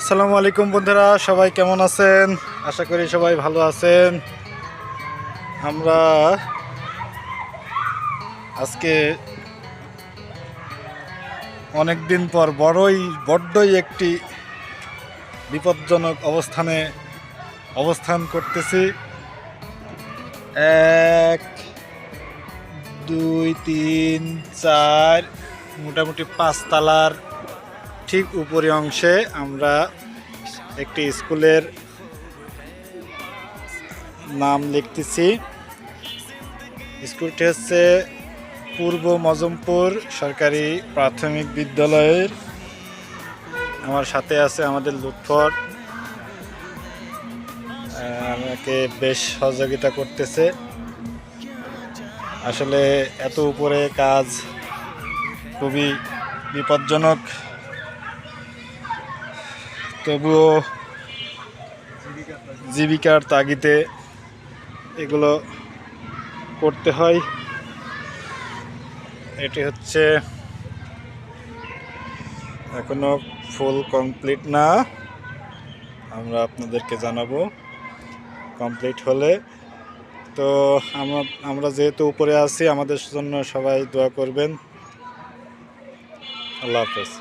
আসসালামু আলাইকুম বন্ধুরা, সবাই কেমন আছেন? আশা করি সবাই ভালো আছেন। আমরা আজকে অনেক দিন পর বড্ডই একটি বিপজ্জনক অবস্থান করতেছি। 1 2 3 4 মোটামুটি 5 তলার ঠিক উপরে অংশে আমরা একটি স্কুলের নাম লিখতেছি। স্কুলটি হচ্ছে পূর্ব মজমপুর সরকারি প্রাথমিক বিদ্যালয়ের। আমার সাথে আছে আমাদের লুৎফর, আমাকে বেশ সহযোগিতা করতেছে। আসলে এত উপরে কাজ খুবই বিপজ্জনক, তবুও জীবিকার তাগিদে এগুলো করতে হয়। এটি হচ্ছে এখনো ফুল কমপ্লিট না, আমরা আপনাদেরকে জানাবো কমপ্লিট হলে। তো আমরা যেহেতু উপরে আছি, আমাদের জন্য সবাই দোয়া করবেন। আল্লাহ হাফেজ।